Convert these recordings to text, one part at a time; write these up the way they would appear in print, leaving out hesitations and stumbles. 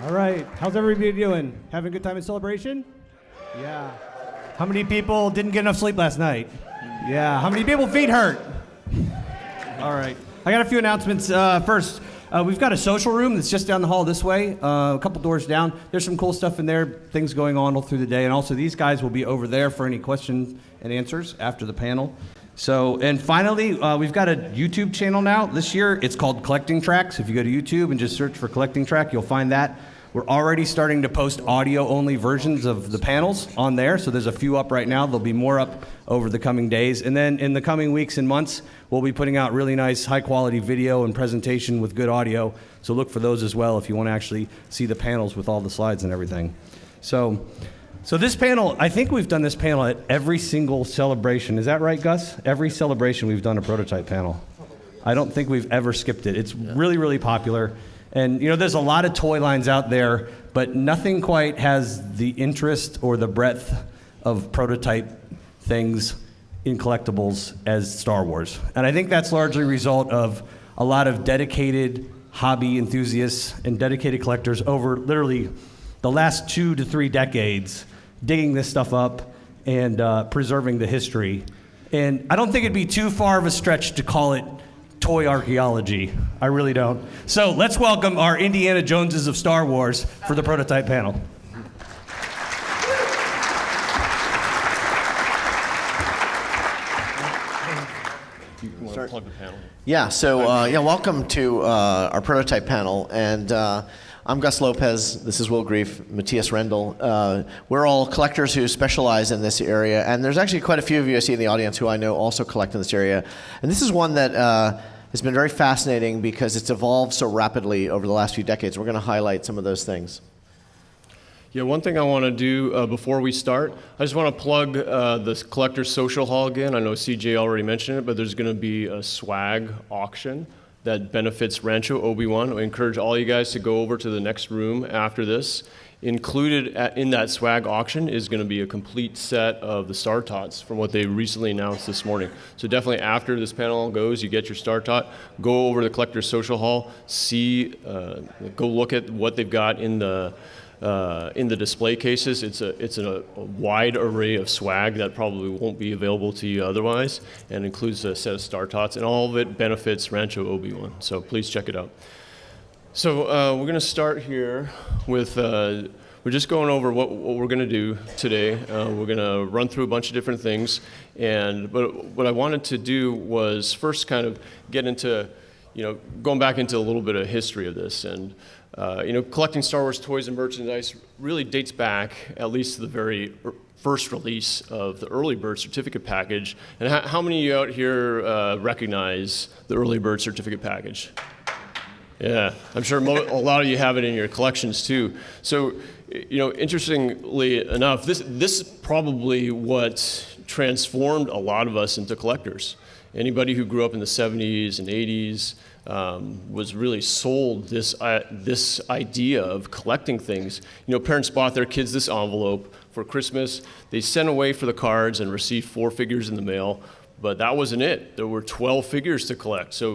All right, how's everybody doing? Having a good time in celebration? Yeah. How many people didn't get enough sleep last night? Yeah. How many people feet hurt? All right. I got a few announcements. First, we've got a social room that's just down the hall this way, a couple doors down. There's some cool stuff in there, things going on all through the day. And also these guys will be over there for any questions and answers after the panel. So, and finally, we've got a YouTube channel now. This year, it's called Collecting Tracks. If you go to YouTube and just search for Collecting Track, you'll find that. We're already starting to post audio-only versions of the panels on there, so there's a few up right now. There'll be more up over the coming days. And then in the coming weeks and months, we'll be putting out really nice, high-quality video and presentation with good audio, so look for those as well if you want to actually see the panels with all the slides and everything. So this panel, I think we've done this panel at every single celebration. Is that right, Gus? Every celebration we've done a prototype panel. I don't think we've ever skipped it. It's really, really popular. And there's a lot of toy lines out there, but nothing quite has the interest or the breadth of prototype things in collectibles as Star Wars. And I think that's largely a result of a lot of dedicated hobby enthusiasts and dedicated collectors over literally the last 2 to 3 decades digging this stuff up and preserving the history. And I don't think it'd be too far of a stretch to call it toy archaeology. I really don't. So let's welcome our Indiana Joneses of Star Wars for the prototype panel. You want to plug the panel? Yeah, so welcome to our prototype panel. And I'm Gus Lopez, this is Will Grief, Matthias Rendell. We're all collectors who specialize in this area, and there's actually quite a few of you I see in the audience who I know also collect in this area. And this is one that has been very fascinating because it's evolved so rapidly over the last few decades. We're going to highlight some of those things. Yeah, one thing I want to do before we start, I just want to plug the Collector's Social Hall again. I know CJ already mentioned it, but there's going to be a swag auction that benefits Rancho Obi-Wan. I encourage all you guys to go over to the next room after this. Included in that swag auction is going to be a complete set of the Star Tots from what they recently announced this morning. So definitely after this panel goes, you get your Star Tot, go over to the Collector's Social Hall, go look at what they've got in the display cases. It's a wide array of swag that probably won't be available to you otherwise, and includes a set of Star Tots, and all of it benefits Rancho Obi-Wan. So please check it out. So we're going to start here with, we're just going over what we're going to do today. We're going to run through a bunch of different things, but what I wanted to do was first kind of get into, going back into a little bit of history of this. And collecting Star Wars toys and merchandise really dates back at least to the very first release of the early bird certificate package. And how many of you out here recognize the early bird certificate package? Yeah, I'm sure a lot of you have it in your collections too. So, interestingly enough, this is probably what transformed a lot of us into collectors. Anybody who grew up in the 70s and 80s was really sold this idea of collecting things. Parents bought their kids this envelope for Christmas. They sent away for the cards and received 4 figures in the mail. But that wasn't it. There were 12 figures to collect, so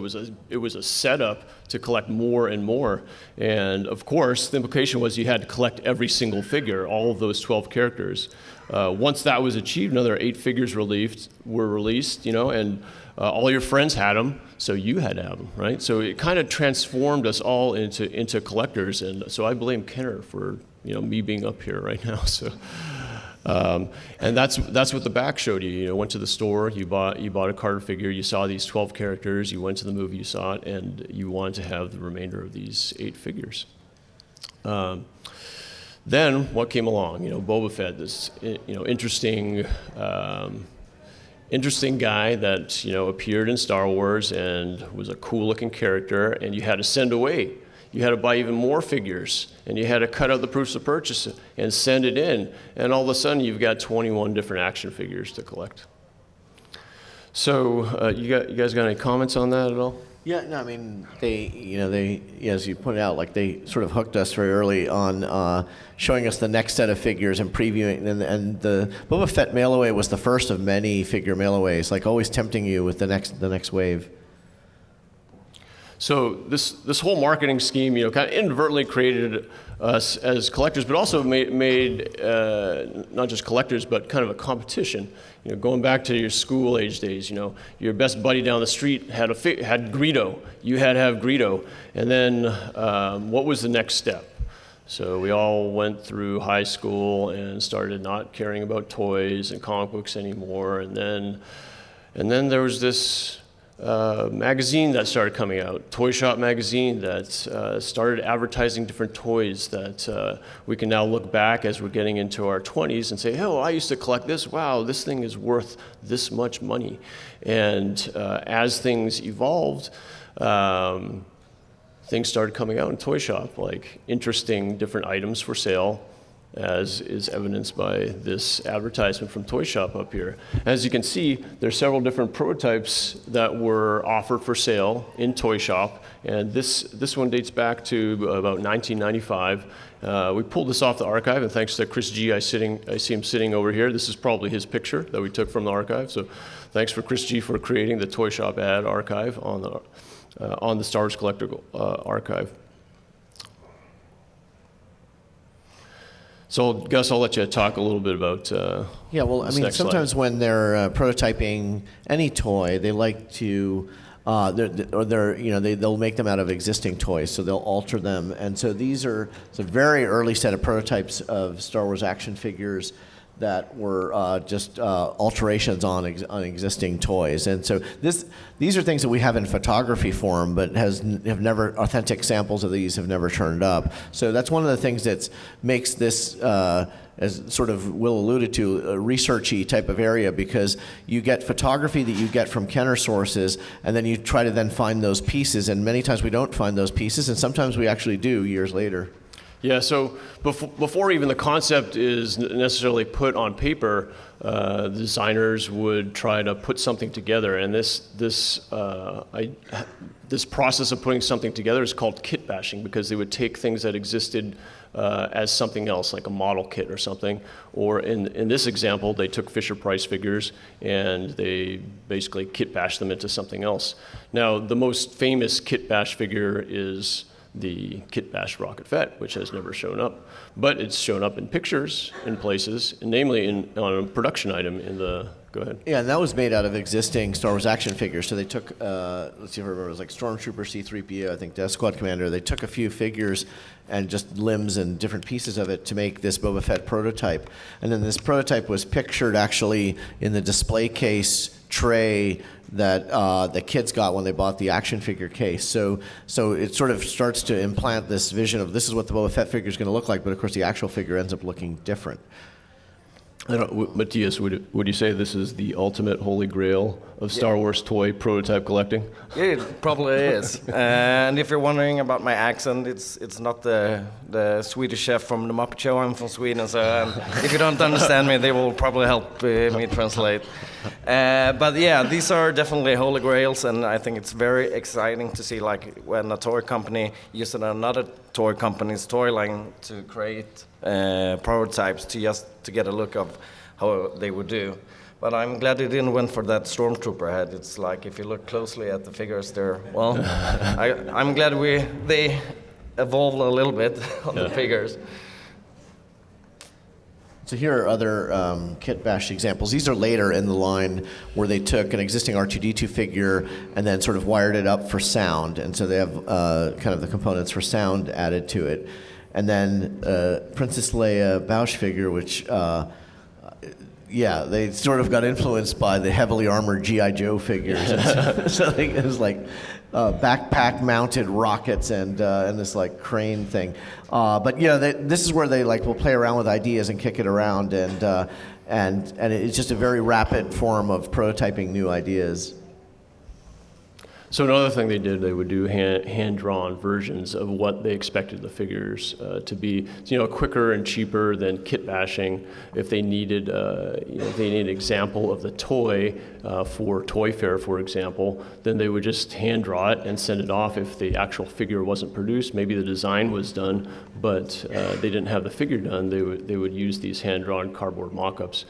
it was a setup to collect more and more. And of course, the implication was you had to collect every single figure, all of those 12 characters. Once that was achieved, another 8 figures were released, and all your friends had them, so you had to have them, right? So it kind of transformed us all into collectors, and so I blame Kenner for me being up here right now. So. And that's what the back showed you. You went to the store, you bought a card figure, you saw these 12 characters, you went to the movie, you saw it, and you wanted to have the remainder of these 8 figures. Then what came along? Boba Fett, this interesting guy that appeared in Star Wars and was a cool-looking character, and you had to send away. You had to buy even more figures, and you had to cut out the proofs of purchase and send it in, and all of a sudden you've got 21 different action figures to collect. So you guys got any comments on that at all? Yeah, no, I mean, they as you pointed out, they sort of hooked us very early on showing us the next set of figures and previewing, and the Boba Fett mail-away was the first of many figure mail-aways, always tempting you with the next wave. So this whole marketing scheme, kind of inadvertently created us as collectors, but also made not just collectors, but kind of a competition. You know, going back to your school age days, you know, your best buddy down the street had Greedo. You had to have Greedo. And then what was the next step? So we all went through high school and started not caring about toys and comic books anymore. And then there was this magazine that started coming out, Toy Shop magazine, that started advertising different toys that we can now look back as we're getting into our 20s and say, oh, I used to collect this. Wow, this thing is worth this much money. And as things evolved, things started coming out in Toy Shop, like interesting different items for sale, as is evidenced by this advertisement from Toy Shop up here. As you can see, there's several different prototypes that were offered for sale in Toy Shop, and this one dates back to about 1995. We pulled this off the archive, and thanks to Chris G, I see him sitting over here. This is probably his picture that we took from the archive, so thanks for Chris G for creating the Toy Shop ad archive on the Star Wars Collectible archive. So, Gus, I'll let you talk a little bit about. Yeah, well, I mean, sometimes when they're prototyping any toy, they like to, they'll make them out of existing toys, so they'll alter them. And so these are a very early set of prototypes of Star Wars action figures that were just alterations on existing toys. And so these are things that we have in photography form, but authentic samples of these have never turned up. So that's one of the things that makes this, as sort of Will alluded to, a researchy type of area, because you get photography that you get from Kenner sources, and then you try to then find those pieces, and many times we don't find those pieces, and sometimes we actually do years later. Yeah, so before even the concept is necessarily put on paper, the designers would try to put something together, and this process of putting something together is called kit bashing, because they would take things that existed as something else, like a model kit or something, or in this example, they took Fisher-Price figures and they basically kit bashed them into something else. Now, the most famous kit bash figure is the Kit Bash Rocket Fett, which has never shown up, but it's shown up in pictures in places, and namely on a production item in the. Go ahead. Yeah, and that was made out of existing Star Wars action figures. So they took, let's see if I remember, it was like Stormtrooper, C-3PO, I think Death Squad Commander. They took a few figures and just limbs and different pieces of it to make this Boba Fett prototype. And then this prototype was pictured actually in the display case tray that the kids got when they bought the action figure case. So it sort of starts to implant this vision of this is what the Boba Fett figure is going to look like, but of course the actual figure ends up looking different. Matthias, would you say this is the ultimate holy grail of Star Wars toy prototype collecting? It probably is. And if you're wondering about my accent, it's not the Swedish chef from the Muppet Show. I'm from Sweden, so if you don't understand me, they will probably help me translate. But yeah, these are definitely holy grails, and I think it's very exciting to see, like, when a toy company uses another toy company's toy line to create prototypes to get a look of how they would do. But I'm glad they didn't went for that Stormtrooper head. It's like, if you look closely at the figures there, well, I'm glad they evolved a little bit on the figures. So here are other kit bash examples. These are later in the line where they took an existing R2-D2 figure and then sort of wired it up for sound. And so they have kind of the components for sound added to it. And then Princess Leia Bausch figure, which, they sort of got influenced by the heavily armored G.I. Joe figures. So it was like backpack-mounted rockets and this like crane thing. But yeah, this is where they will play around with ideas and kick it around, and it's just a very rapid form of prototyping new ideas. So another thing they did, they would do hand-drawn versions of what they expected the figures to be, quicker and cheaper than kit bashing. If they needed, if they needed an example of the toy for Toy Fair, for example, then they would just hand draw it and send it off. If the actual figure wasn't produced, maybe the design was done, but they didn't have the figure done, they would use these hand-drawn cardboard mock-ups.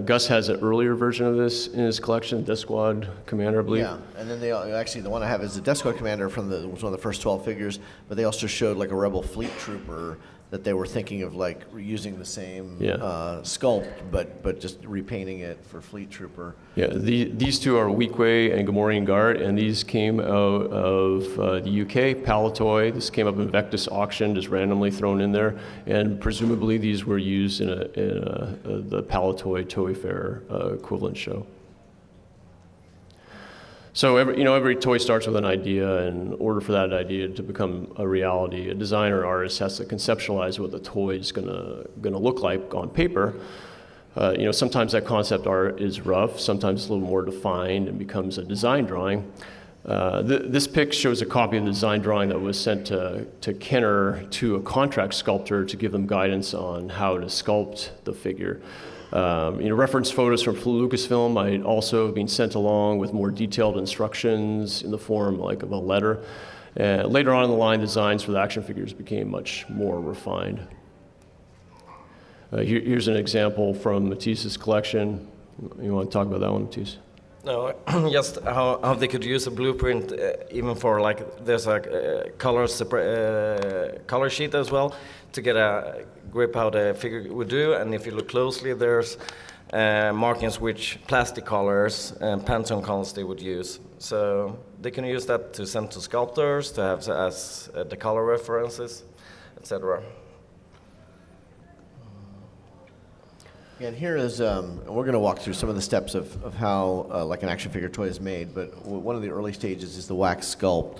Gus has an earlier version of this in his collection, Death Squad Commander, I believe. Yeah, and then actually the one I have is the Death Squad commander was one of the first 12 figures, but they also showed like a Rebel fleet trooper that they were thinking of like using the same sculpt, but just repainting it for fleet trooper. Yeah, these two are Weequay and Gamorrean Guard, and these came out of the UK, Palatoy. This came up in Vectis auction, just randomly thrown in there, and presumably these were used in the Palatoy Toy Fair equivalent show. So every toy starts with an idea, and in order for that idea to become a reality, a designer or artist has to conceptualize what the toy is gonna look like on paper. Sometimes that concept art is rough, sometimes it's a little more defined and becomes a design drawing. This pic shows a copy of the design drawing that was sent to Kenner to a contract sculptor to give them guidance on how to sculpt the figure. Reference photos from Lucasfilm might also have been sent along with more detailed instructions in the form like of a letter. Later on in the line, designs for the action figures became much more refined. Here's an example from Matisse's collection. You want to talk about that one, Matisse? No, just how they could use a blueprint even for like there's a color sheet as well to get a grip how the figure would do, and if you look closely, there's markings which plastic colors and Pantone colors they would use. So they can use that to send to sculptors to have as the color references, etc. And here is, we're going to walk through some of the steps of how like an action figure toy is made, but one of the early stages is the wax sculpt.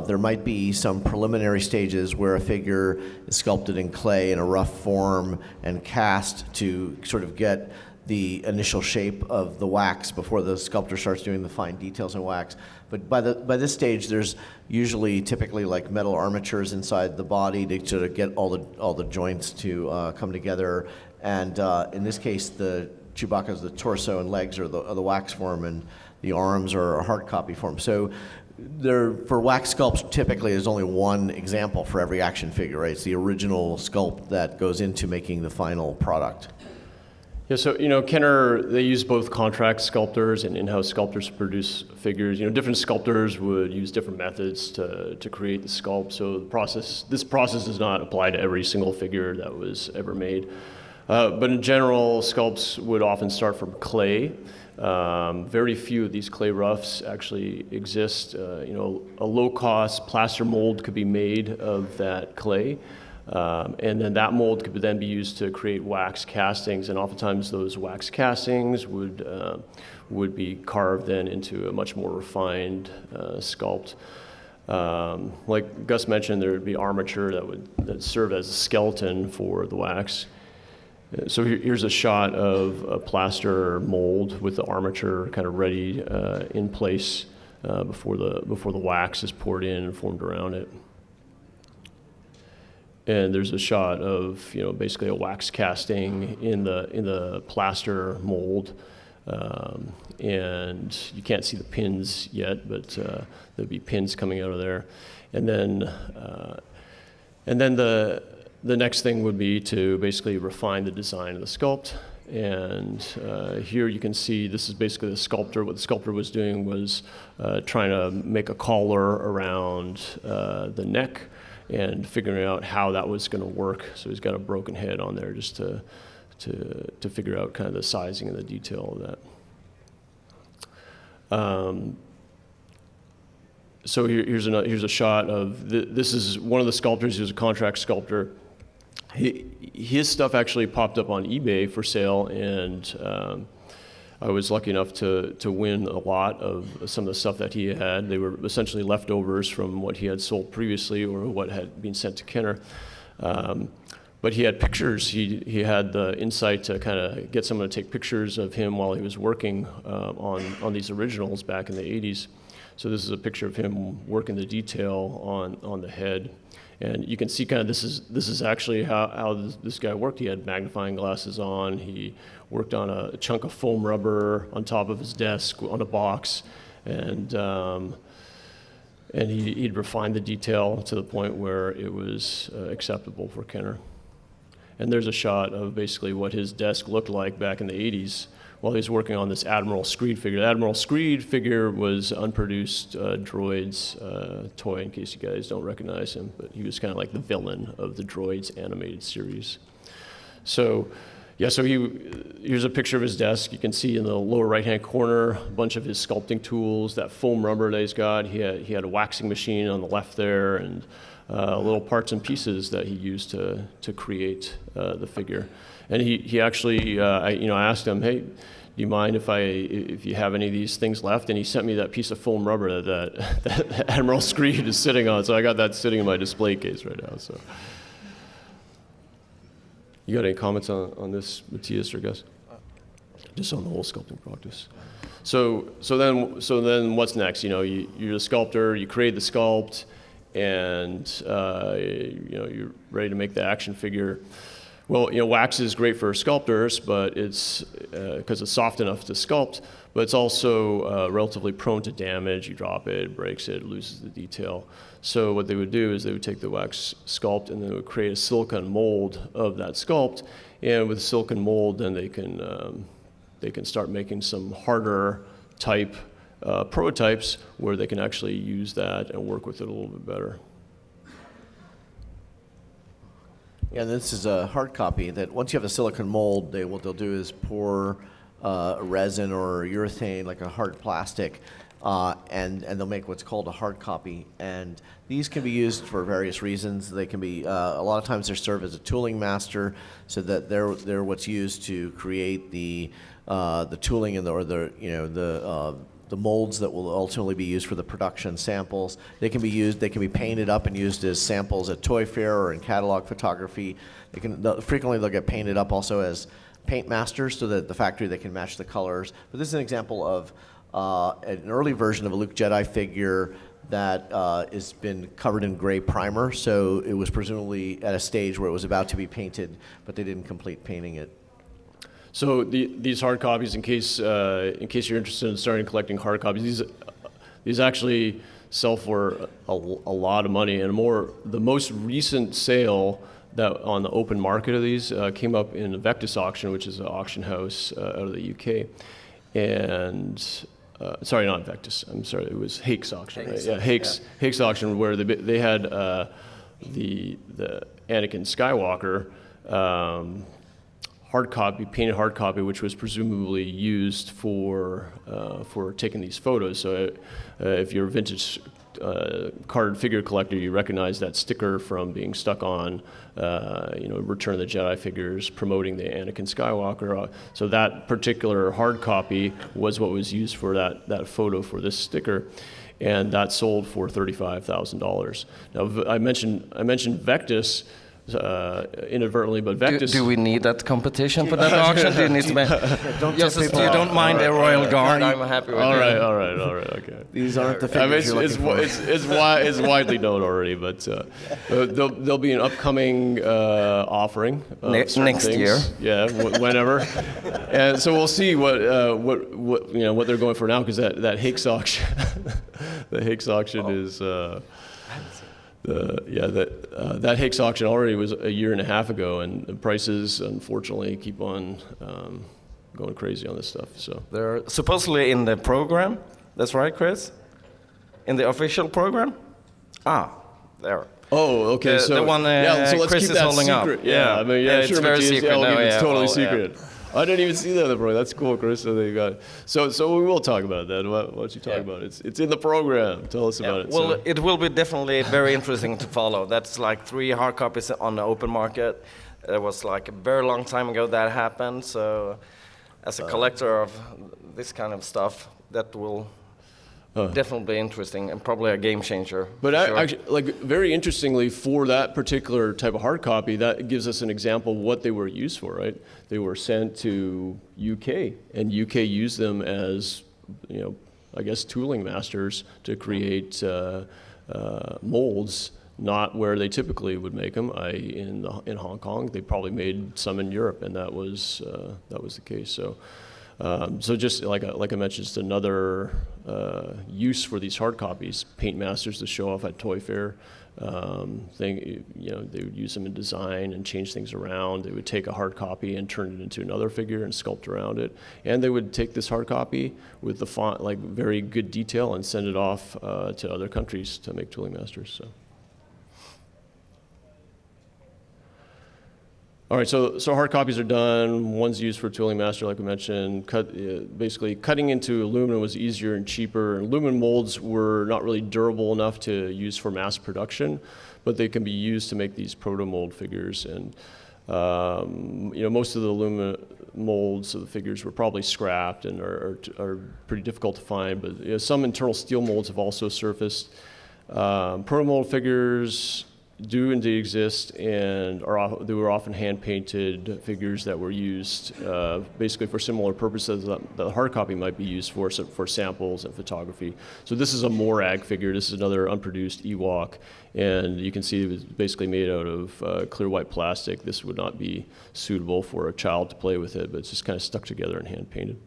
There might be some preliminary stages where a figure is sculpted in clay in a rough form and cast to sort of get the initial shape of the wax before the sculptor starts doing the fine details in wax. But by this stage, there's typically like metal armatures inside the body to sort of get all the joints to come together. And in this case, the Chewbacca's the torso and legs are the wax form, and the arms are a hard copy form. So for wax sculpts, typically there's only one example for every action figure, right? It's the original sculpt that goes into making the final product. Yeah, so Kenner, they use both contract sculptors and in-house sculptors to produce figures. Different sculptors would use different methods to create the sculpt. So this process does not apply to every single figure that was ever made. But in general, sculpts would often start from clay. Very few of these clay roughs actually exist. A low-cost plaster mold could be made of that clay. And then that mold could then be used to create wax castings, and oftentimes those wax castings would be carved then into a much more refined sculpt. Like Gus mentioned, there would be armature that serve as a skeleton for the wax. So here's a shot of a plaster mold with the armature kind of ready in place before the wax is poured in and formed around it. And there's a shot of basically a wax casting in the plaster mold, and you can't see the pins yet, but there'll be pins coming out of there, and then the next thing would be to basically refine the design of the sculpt. And here you can see this is basically the sculptor. What the sculptor was doing was trying to make a collar around the neck and figuring out how that was going to work. So he's got a broken head on there just to figure out kind of the sizing and the detail of that. So here's a shot of this is one of the sculptors. He was a contract sculptor. His stuff actually popped up on eBay for sale, and I was lucky enough to win a lot of some of the stuff that he had. They were essentially leftovers from what he had sold previously or what had been sent to Kenner. But he had pictures. He had the insight to kind of get someone to take pictures of him while he was working on these originals back in the 80s. So this is a picture of him working the detail on the head. And you can see kind of this is actually how this guy worked. He had magnifying glasses on. He worked on a chunk of foam rubber on top of his desk on a box, and he'd refined the detail to the point where it was acceptable for Kenner. And there's a shot of basically what his desk looked like back in the 80s while he was working on this Admiral Screed figure. The Admiral Screed figure was Unproduced Droids toy, in case you guys don't recognize him, but he was kind of like the villain of the Droids animated series. So, yeah, so here's a picture of his desk. You can see in the lower right-hand corner a bunch of his sculpting tools, that foam rubber that he's got. He had a waxing machine on the left there, and little parts and pieces that he used to create the figure. And he actually, I asked him, hey, do you mind if you have any of these things left? And he sent me that piece of foam rubber that Admiral Screed is sitting on. So I got that sitting in my display case right now. So, you got any comments on this, Matthias or Gus? Just on the whole sculpting practice. So then what's next? You're a sculptor. You create the sculpt, and you're ready to make the action figure. Well, wax is great for sculptors, but it's because it's soft enough to sculpt, but it's also relatively prone to damage. You drop it, it breaks it, loses the detail. So what they would do is they would take the wax sculpt and they would create a silicone mold of that sculpt, and with a silicone mold, then they can start making some harder type prototypes where they can actually use that and work with it a little bit better. Yeah, this is a hard copy that once you have a silicone mold, what they'll do is pour resin or urethane, like a hard plastic, and they'll make what's called a hard copy. And these can be used for various reasons. They can be, a lot of times they serve as a tooling master, so that they're what's used to create the tooling and the molds that will ultimately be used for the production samples. They can be painted up and used as samples at Toy Fair or in catalog photography. Frequently they'll get painted up also as paint masters, so that the factory they can match the colors. But this is an example of an early version of a Luke Jedi figure that has been covered in gray primer, so it was presumably at a stage where it was about to be painted, but they didn't complete painting it. So these hard copies, in case you're interested in starting collecting hard copies, these actually sell for a lot of money. And the most recent sale that on the open market of these came up in the Vectis auction, which is an auction house out of the UK. And sorry, not Vectis. I'm sorry, it was Hakes auction. Right? Yeah, Hakes auction, where they had the Anakin Skywalker. Painted hard copy, which was presumably used for taking these photos. So if you're a vintage card figure collector, you recognize that sticker from being stuck on, Return of the Jedi figures promoting the Anakin Skywalker. So that particular hard copy was what was used for that photo for this sticker. And that sold for $35,000. Now, I mentioned Vectis, inadvertently, but Vectis. Do we need that competition for that auction? Do you need to make? Just as you don't mind a royal guard, I'm happy with it. All right, okay. These aren't the figures you're looking for. It's widely known already, but there'll be an upcoming offering next things. year. Yeah, whenever. And so we'll see what they're going for now, because that Hakes auction, the Hakes auction is. That Hakes auction already was a year and a half ago, and the prices, unfortunately, keep on going crazy on this stuff. So they're supposedly in the program. That's right, Chris? In the official program? There. Oh, okay. The one so let's Chris keep is that holding secret. up. Yeah, I mean, it's sure, very secret. It's totally well, secret. Yeah. I didn't even see that in the program. That's cool, Chris. So they got. So we will talk about that. Why don't you talk about it? It's in the program. Tell us about it. Well, it will be definitely very interesting to follow. That's like 3 hard copies on the open market. It was like a very long time ago that happened. So, as a collector of this kind of stuff, that will definitely be interesting and probably a game changer. But actually, very interestingly, for that particular type of hard copy, that gives us an example of what they were used for, right? They were sent to UK, and UK used them as, I guess, tooling masters to create molds, not where they typically would make them. In Hong Kong, they probably made some in Europe, and that was the case. So. So just like I mentioned, just another use for these hard copies. Paint masters to show off at Toy Fair. They would use them in design and change things around. They would take a hard copy and turn it into another figure and sculpt around it. And they would take this hard copy with the font, like very good detail, and send it off to other countries to make tooling masters. So. All right, so hard copies are done. One's used for tooling master, like we mentioned. Basically, cutting into aluminum was easier and cheaper. Aluminum molds were not really durable enough to use for mass production, but they can be used to make these proto mold figures. And most of the aluminum molds of the figures were probably scrapped and are pretty difficult to find. But some internal steel molds have also surfaced. Proto mold figures do indeed exist, and they were often hand-painted figures that were used basically for similar purposes that the hard copy might be used for samples and photography. So this is a Morag figure. This is another unproduced Ewok, and you can see it was basically made out of clear white plastic. This would not be suitable for a child to play with it, but it's just kind of stuck together and hand-painted.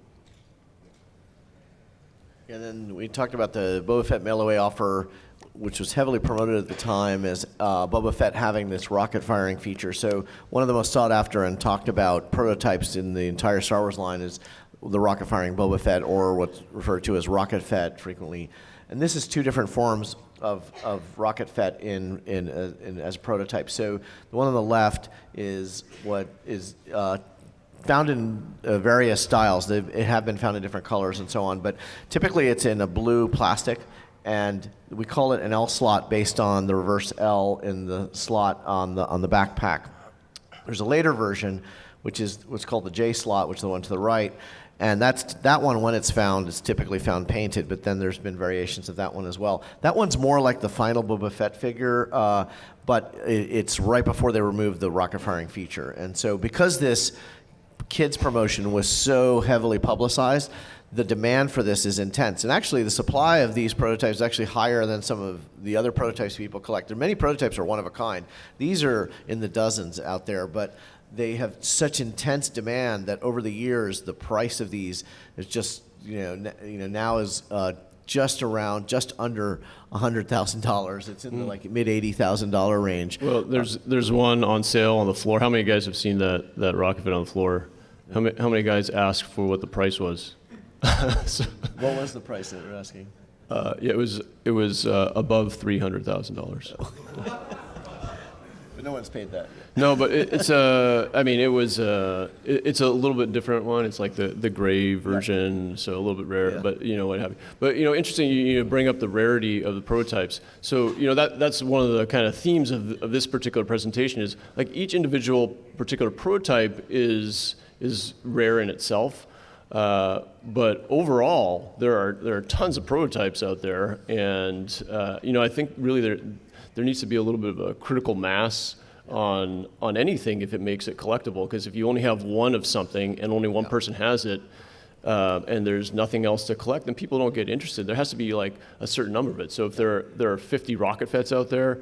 And then we talked about the Boba Fett mail-away offer, which was heavily promoted at the time as Boba Fett having this rocket firing feature. So one of the most sought after and talked about prototypes in the entire Star Wars line is the rocket firing Boba Fett, or what's referred to as Rocket Fett frequently. And this is two different forms of Rocket Fett as a prototype. So the one on the left is what is found in various styles. They have been found in different colors and so on, but typically it's in a blue plastic, and we call it an L slot based on the reverse L in the slot on the backpack. There's a later version, which is what's called the J slot, which is the one to the right, and that one, when it's found, is typically found painted, but then there's been variations of that one as well. That one's more like the final Boba Fett figure, but it's right before they removed the rocket firing feature. And so because this kids promotion was so heavily publicized, the demand for this is intense. And actually, the supply of these prototypes is actually higher than some of the other prototypes people collect. There are many prototypes are one of a kind. These are in the dozens out there, but they have such intense demand that over the years, the price of these is just, now is just under $100,000. It's in the mid $80,000 range. Well, there's one on sale on the floor. How many guys have seen that rocket fit on the floor? How many guys asked for what the price was? What was the price that they're asking? It was above $300,000. But no one's paid that. No, but it's a little bit different one. It's like the gray version, so a little bit rare, but what have you. But interesting, you bring up the rarity of the prototypes. So that's one of the kind of themes of this particular presentation is like each individual particular prototype is rare in itself. But overall, there are tons of prototypes out there, and I think really there needs to be a little bit of a critical mass on anything if it makes it collectible. Because if you only have one of something and only one person has it, and there's nothing else to collect, then people don't get interested. There has to be like a certain number of it. So if there are 50 Rocket Fetts out there,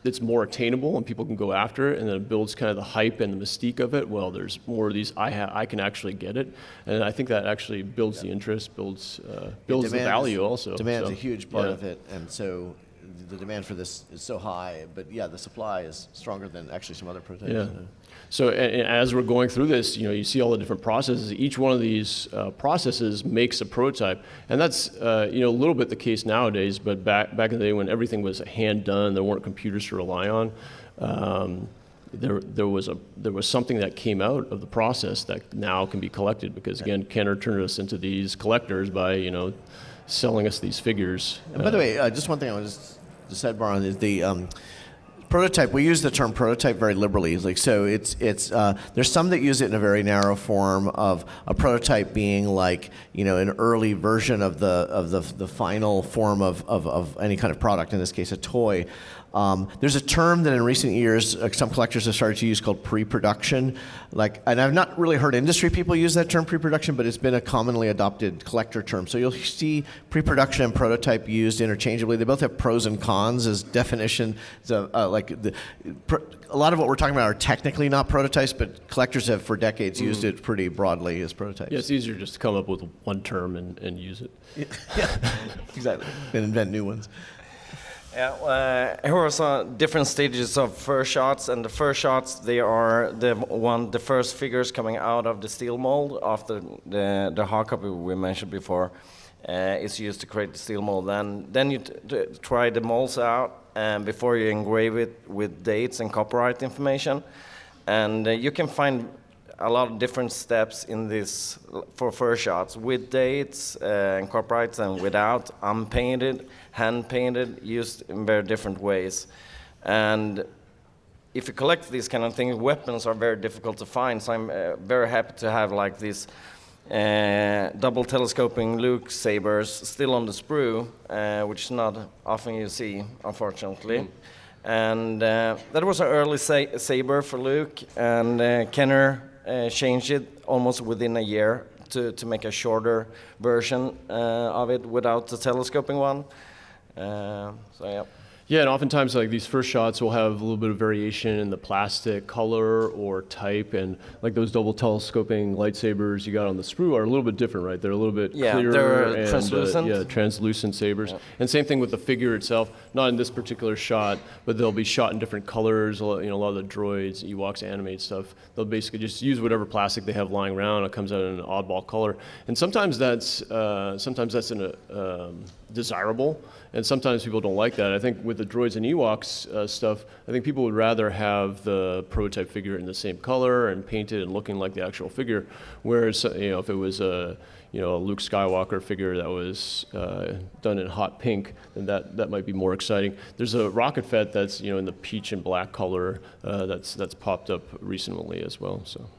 it's more attainable and people can go after it, and then it builds kind of the hype and the mystique of it. Well, there's more of these. I can actually get it, and I think that actually builds the interest, builds the value also. Demand is a huge part of it, and so the demand for this is so high. But the supply is stronger than actually some other prototypes. Yeah. So and as we're going through this, you see all the different processes. Each one of these processes makes a prototype, and that's a little bit the case nowadays. But back in the day when everything was hand done, there weren't computers to rely on. There was something that came out of the process that now can be collected, because again, Kenner turned us into these collectors by selling us these figures. And by the way, just one thing I was just sidebar on is the prototype. We use the term prototype very liberally. It's there's some that use it in a very narrow form of a prototype being like an early version of the final form of any kind of product. In this case, a toy. There's a term that in recent years some collectors have started to use called pre-production. And I've not really heard industry people use that term pre-production, but it's been a commonly adopted collector term. So you'll see pre-production and prototype used interchangeably. They both have pros and cons as definition. A lot of what we're talking about are technically not prototypes, but collectors have for decades used it pretty broadly as prototypes. Yeah, it's easier just to come up with one term and use it. Yeah, exactly. And invent new ones. Yeah, here are some different stages of first shots, and the first shots, they are the first figures coming out of the steel mold after the hard copy we mentioned before is used to create the steel mold. Then you try the molds out before you engrave it with dates and copyright information, and you can find a lot of different steps in this for first shots, with dates and copyrights and without, unpainted, hand painted, used in very different ways. And if you collect these kind of things, weapons are very difficult to find, so I'm very happy to have like these double telescoping Luke sabers still on the sprue, which is not often you see, unfortunately. And that was an early saber for Luke, and Kenner changed it almost within a year to make a shorter version of it without the telescoping one. So yeah. Yeah, and oftentimes like these first shots will have a little bit of variation in the plastic color or type, and like those double telescoping lightsabers you got on the sprue are a little bit different, right? They're a little bit clearer. They're and, translucent. Translucent sabers. Yeah. And same thing with the figure itself, not in this particular shot, but they'll be shot in different colors. A lot of the droids, Ewoks, animate stuff, they'll basically just use whatever plastic they have lying around. It comes out in an oddball color. And sometimes that's desirable, and sometimes people don't like that. I think with the droids and Ewoks stuff, I think people would rather have the prototype figure in the same color and painted and looking like the actual figure. Whereas, if it was a Luke Skywalker figure that was done in hot pink, then that might be more exciting. There's a Rocket Fett that's in the peach and black color that's popped up recently as well. So.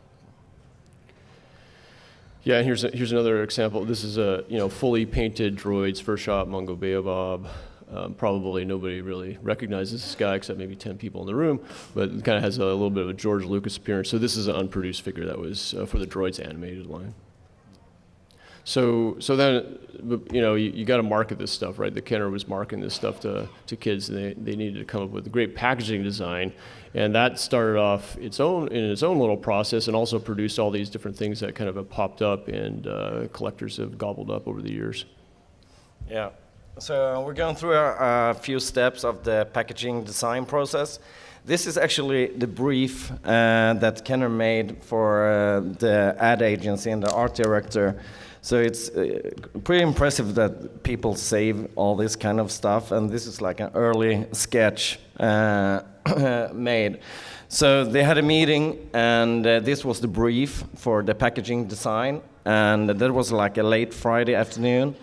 Yeah, here's another example. This is a fully painted droids first shot Mongo Baobab. Probably nobody really recognizes this guy except maybe 10 people in the room, but it kind of has a little bit of a George Lucas appearance. So this is an unproduced figure that was for the droids animated line. So then, you got to market this stuff, right? The Kenner was marketing this stuff to kids, and they needed to come up with a great packaging design, and that started off in its own little process, and also produced all these different things that kind of have popped up and collectors have gobbled up over the years. Yeah. So we're going through a few steps of the packaging design process. This is actually the brief that Kenner made for the ad agency and the art director. So it's pretty impressive that people save all this kind of stuff, and this is like an early sketch made. So they had a meeting, and this was the brief for the packaging design, and that was like a late Friday afternoon.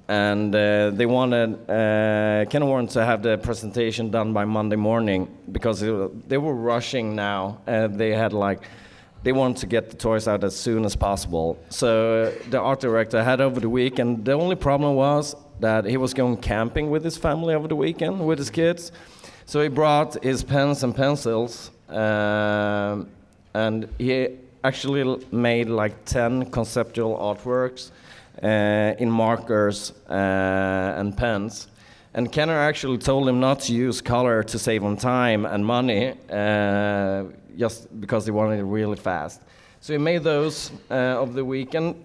And they wanted Kenner wanted to have the presentation done by Monday morning because they were rushing now. They wanted to get the toys out as soon as possible. So the art director had over the weekend. The only problem was that he was going camping with his family over the weekend with his kids. So he brought his pens and pencils, and he actually made like 10 conceptual artworks in markers and pens. And Kenner actually told him not to use color to save on time and money, just because he wanted it really fast. So he made those over the weekend,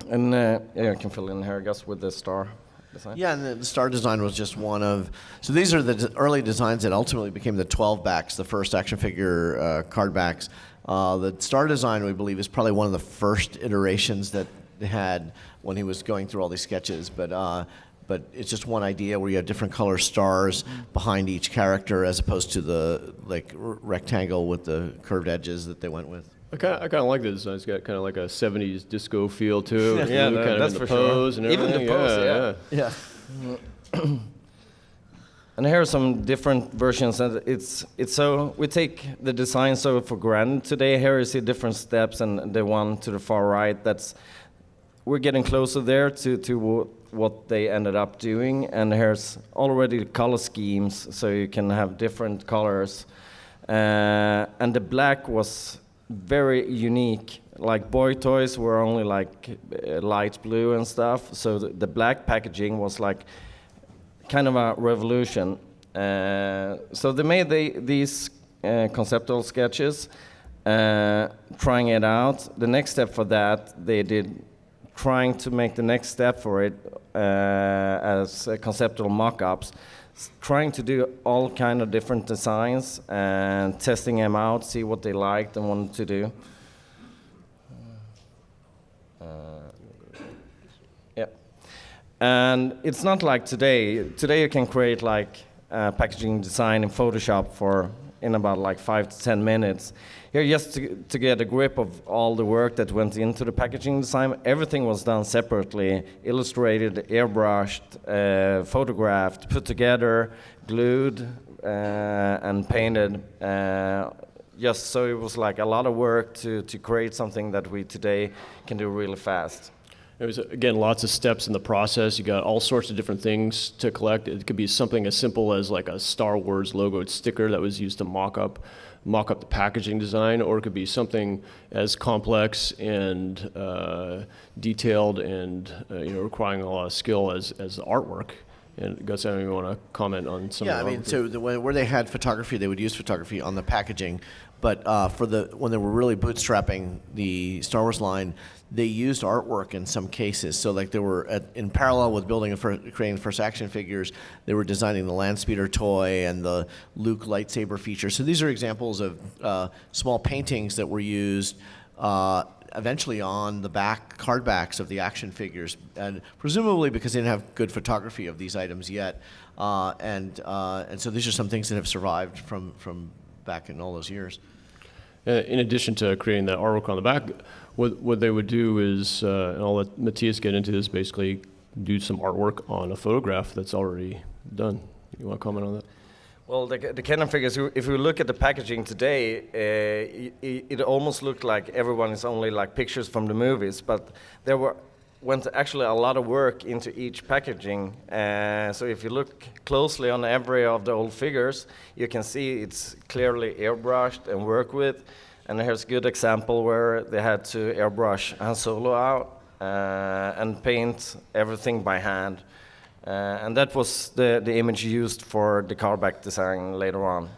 and you can fill in here, I guess, with the star design. Yeah, and the star design was just one of. So these are the early designs that ultimately became the 12 backs, the first action figure card backs. The star design, we believe, is probably one of the first iterations that they had when he was going through all these sketches, but it's just one idea where you have different color stars behind each character as opposed to the rectangle with the curved edges that they went with. I kind of like the design. It's got kind of like a 70s disco feel to it. Yeah, kind that's of in the for pose sure. and everything. Even the pose, yeah. And here are some different versions, and it's so we take the design so for granted today. Here you see different steps, and the one to the far right, we're getting closer there to what they ended up doing, and here's already color schemes, so you can have different colors. And the black was very unique. Like boy toys were only like light blue and stuff, so the black packaging was like kind of a revolution. So they made these conceptual sketches, trying it out. The next step for that, they did trying to make the next step for it as conceptual mock-ups, trying to do all kind of different designs and testing them out, see what they liked and wanted to do. Yeah. And it's not like today. Today you can create like packaging design in Photoshop in about like 5 to 10 minutes. Here, just to get a grip of all the work that went into the packaging design, everything was done separately, illustrated, airbrushed, photographed, put together, glued, and painted. Just so it was like a lot of work to create something that we today can do really fast. There was, again, lots of steps in the process. You got all sorts of different things to collect. It could be something as simple as like a Star Wars logo sticker that was used to mock up the packaging design, or it could be something as complex and detailed and requiring a lot of skill as the artwork. And Gus, I don't even want to comment on some. Yeah, of I mean, so where they had photography, they would use photography on the packaging, but when they were really bootstrapping the Star Wars line, they used artwork in some cases. So like they were in parallel with creating the first action figures, they were designing the Landspeeder toy and the Luke lightsaber feature. So these are examples of small paintings that were used eventually on the card backs of the action figures, and presumably because they didn't have good photography of these items yet. And so these are some things that have survived from back in all those years. In addition to creating that artwork on the back, what they would do is, and I'll let Matthias get into this, basically do some artwork on a photograph that's already done. You want to comment on that? Well, the Canon figures, if we look at the packaging today, it almost looked like everyone is only like pictures from the movies, but there went actually a lot of work into each packaging. So if you look closely on every of the old figures, you can see it's clearly airbrushed and worked with. And here's a good example where they had to airbrush Han Solo out and paint everything by hand. And that was the image used for the cardback design later on.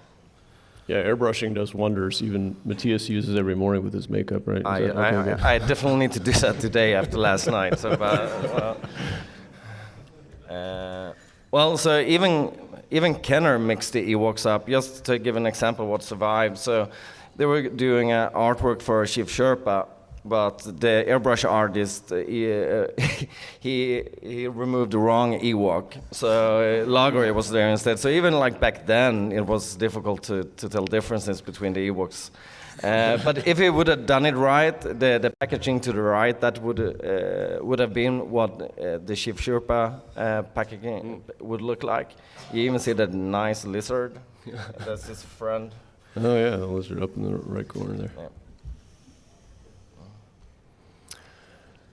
Yeah, airbrushing does wonders. Even Matthias uses every morning with his makeup, right? I definitely need to do that today after last night. So, so even Kenner mixed the Ewoks up. Just to give an example of what survived. So they were doing artwork for Chief Sherpa, but the airbrush artist, he removed the wrong Ewok. So Lagory was there instead. So even like back then, it was difficult to tell differences between the Ewoks. But if he would have done it right, the packaging to the right, that would have been what the Chief Sherpa packaging would look like. You even see that nice lizard. That's his friend. Oh yeah, the lizard up in the right corner there. Yeah.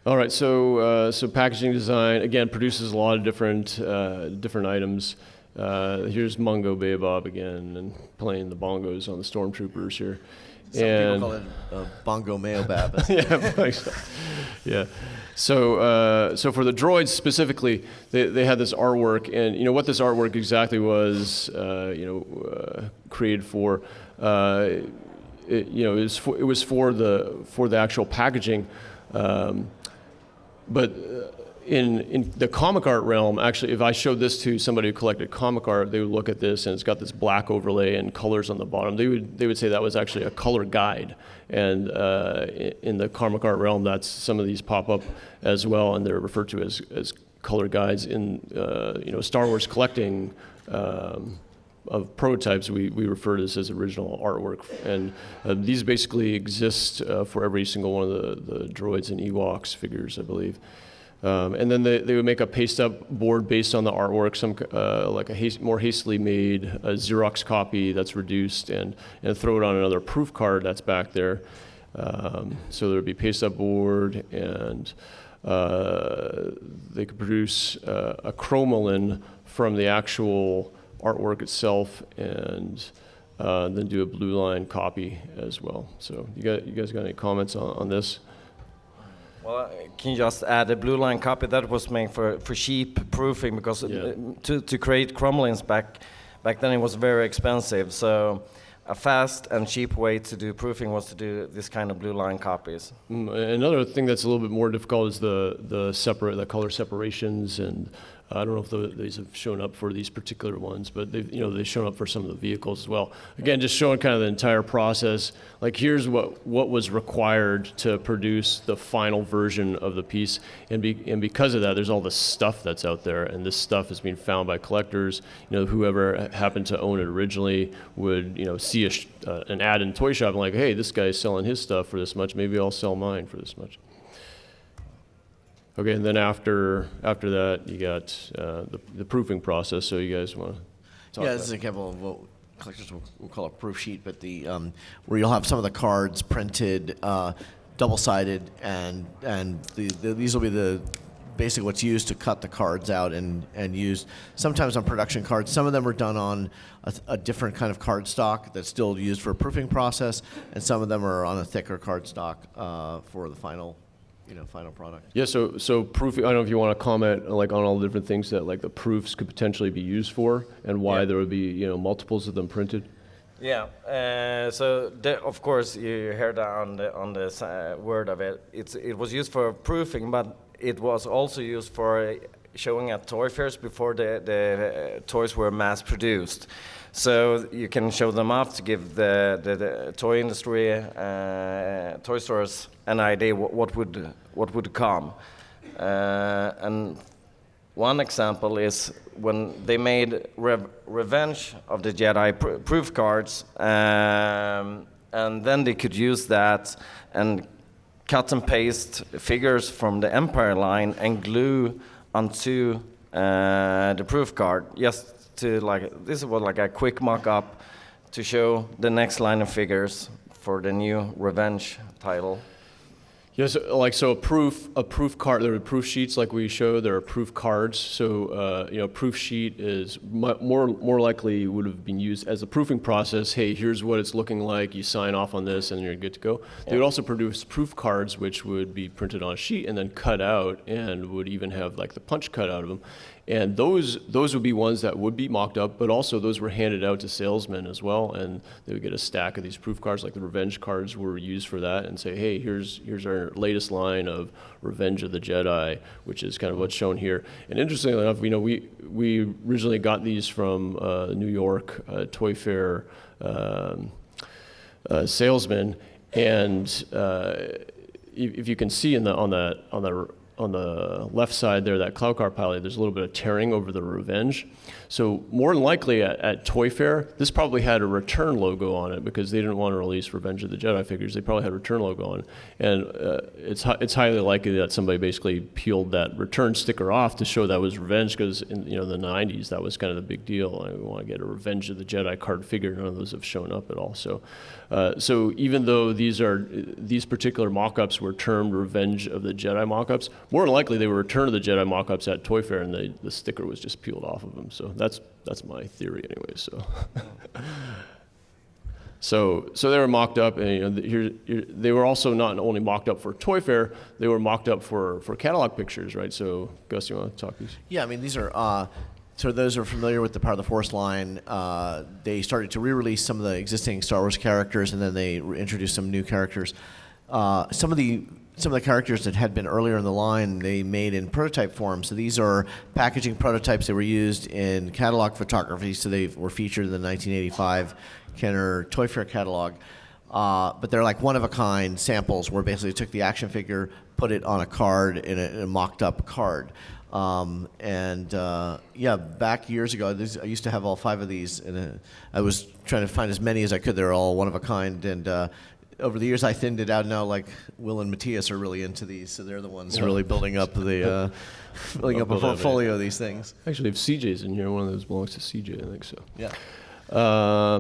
All right, so packaging design again produces a lot of different items. Here's Mungo Bayobob again, and playing the bongos on the stormtroopers here. Some people call it bongo maobab. Yeah. So for the droids specifically, they had this artwork, and what this artwork exactly was, created for. It was for the actual packaging. But in the comic art realm, actually, if I showed this to somebody who collected comic art, they would look at this and it's got this black overlay and colors on the bottom. They would say that was actually a color guide. And in the comic art realm, that's some of these pop up as well, and they're referred to as color guides. In Star Wars collecting of prototypes, we refer to this as original artwork, and these basically exist for every single one of the droids and Ewoks figures, I believe. And then they would make a paste-up board based on the artwork, some like a more hastily made Xerox copy that's reduced, and throw it on another proof card that's back there. So there would be paste-up board and they could produce a chromalin from the actual artwork itself, and then do a blue line copy as well. So you guys got any comments on this? Well, can you just add a blue line copy that was made for cheap proofing, because to create chromalins back then it was very expensive. So a fast and cheap way to do proofing was to do this kind of blue line copies. Another thing that's a little bit more difficult is the color separations, and I don't know if these have shown up for these particular ones, but they've shown up for some of the vehicles as well. Again, just showing kind of the entire process. Like, here's what was required to produce the final version of the piece, and because of that, there's all this stuff that's out there, and this stuff is being found by collectors. Whoever happened to own it originally would see an ad in toy shop and like, hey, this guy's selling his stuff for this much. Maybe I'll sell mine for this much. Okay, and then after that, you got the proofing process. So you guys want to talk about this is an example of what collectors will call a proof sheet, but where you'll have some of the cards printed double-sided, and these will be basically what's used to cut the cards out and used sometimes on production cards. Some of them are done on a different kind of card stock that's still used for a proofing process, and some of them are on a thicker card stock for the final product. Yeah, so proofing, I don't know if you want to comment like on all the different things that like the proofs could potentially be used for, and why there would be multiples of them printed. Yeah, so of course you heard that on the word of it. It was used for proofing, but it was also used for showing at toy fairs before the toys were mass produced. So you can show them off to give the toy industry, toy stores, an idea what would come. And one example is when they made Revenge of the Jedi proof cards, and then they could use that and cut and paste figures from the Empire line and glue onto the proof card. Yes. This was like a quick mock-up to show the next line of figures for the new Revenge title. Yes, so a proof card. There are proof sheets like we showed. There are proof cards. So proof sheet is more likely would have been used as a proofing process. Hey, here's what it's looking like. You sign off on this, and you're good to go. They would also produce proof cards, which would be printed on a sheet and then cut out, and would even have like the punch cut out of them. And those would be ones that would be mocked up, but also those were handed out to salesmen as well, and they would get a stack of these proof cards, like the Revenge cards were used for that, and say, hey, here's our latest line of Revenge of the Jedi, which is kind of what's shown here. And interestingly enough, we originally got these from New York Toy Fair salesman, and if you can see on the left side there, that cloud car pilot, there's a little bit of tearing over the Revenge. So more than likely at Toy Fair, this probably had a return logo on it because they didn't want to release Revenge of the Jedi figures. They probably had a return logo on it. And it's highly likely that somebody basically peeled that return sticker off to show that was Revenge, because in the 90s, that was kind of the big deal. We want to get a Revenge of the Jedi card figure. None of those have shown up at all. So even though these particular mock-ups were termed Revenge of the Jedi mock-ups, more than likely they were Return of the Jedi mock-ups at Toy Fair, and the sticker was just peeled off of them. So that's my theory anyway. So they were mocked up, and they were also not only mocked up for Toy Fair, they were mocked up for catalog pictures, right? So Gus, you want to talk these? Yeah, I mean these are. So those who are familiar with the Power of the Force line, they started to re-release some of the existing Star Wars characters, and then they introduced some new characters. Some of the characters that had been earlier in the line, they made in prototype form. So these are packaging prototypes that were used in catalog photography. So they were featured in the 1985 Kenner Toy Fair catalog. But they're like one-of-a-kind samples where basically took the action figure, put it on a card in a mocked-up card. Back years ago, I used to have all 5 of these, and I was trying to find as many as I could. They're all one-of-a-kind, and over the years, I thinned it out. Now, like Will and Matthias are really into these, so they're the ones really building up a portfolio of these things. Actually, if CJ's in here, one of those belongs to CJ, I think so. Yeah.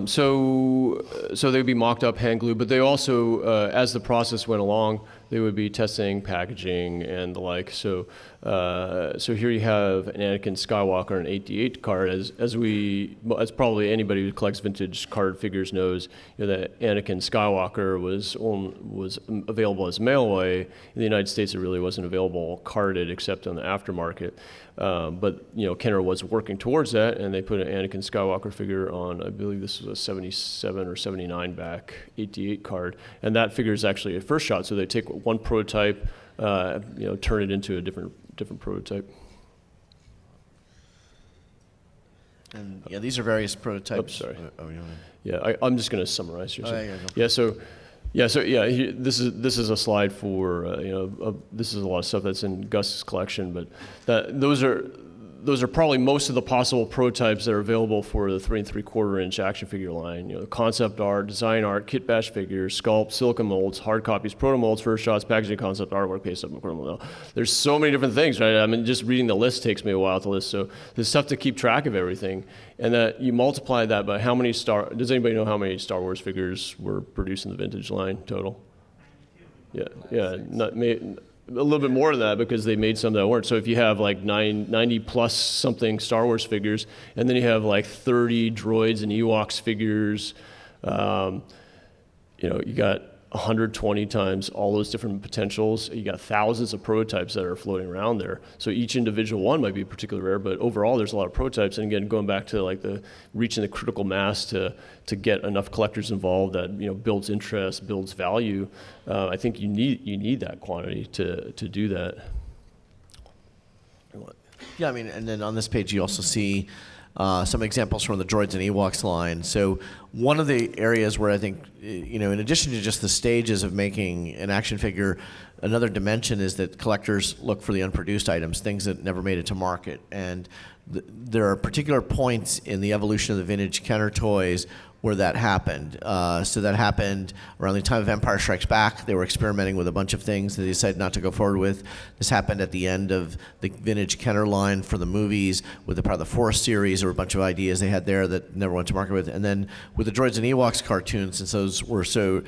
So they'd be mocked up, hand glued, but they also, as the process went along, they would be testing packaging and the like. So here you have an Anakin Skywalker, an 8D8 card. As probably anybody who collects vintage card figures knows, that Anakin Skywalker was available as mail away. In the United States, it really wasn't available carded except on the aftermarket. But Kenner was working towards that, and they put an Anakin Skywalker figure on, I believe this was a 77 or 79 back 8D8 card, and that figure is actually a first shot. So they take one prototype, turn it into a different prototype. And these are various prototypes. Oops, sorry. Yeah, I'm just going to summarize here. So, This is a slide for this is a lot of stuff that's in Gus's collection, but those are probably most of the possible prototypes that are available for the 3 3/4 inch action figure line. Concept art, design art, kit bash figures, sculpt, silicon molds, hard copies, proto molds, first shots, packaging, concept artwork, paste up, mold. There's so many different things, right? I mean, just reading the list takes me a while to list. So there's tough to keep track of everything, and that you multiply that by how many Does anybody know how many Star Wars figures were produced in the vintage line total? A little bit more than that because they made some that weren't. So if you have like 90 plus something Star Wars figures, and then you have like 30 droids and Ewoks figures, you got 120 times all those different potentials. You got thousands of prototypes that are floating around there. So each individual one might be particularly rare, but overall there's a lot of prototypes. And again, going back to like the reaching the critical mass to get enough collectors involved that builds interest, builds value. I think you need that quantity to do that. Yeah, I mean, and then on this page you also see some examples from the Droids and Ewoks line. So one of the areas where I think, in addition to just the stages of making an action figure, another dimension is that collectors look for the unproduced items, things that never made it to market. And there are particular points in the evolution of the vintage Kenner toys where that happened. So that happened around the time of Empire Strikes Back. They were experimenting with a bunch of things that they decided not to go forward with. This happened at the end of the vintage Kenner line for the movies with the part of the Force series. There were a bunch of ideas they had there that never went to market with. And then with the Droids and Ewoks cartoons, since those were so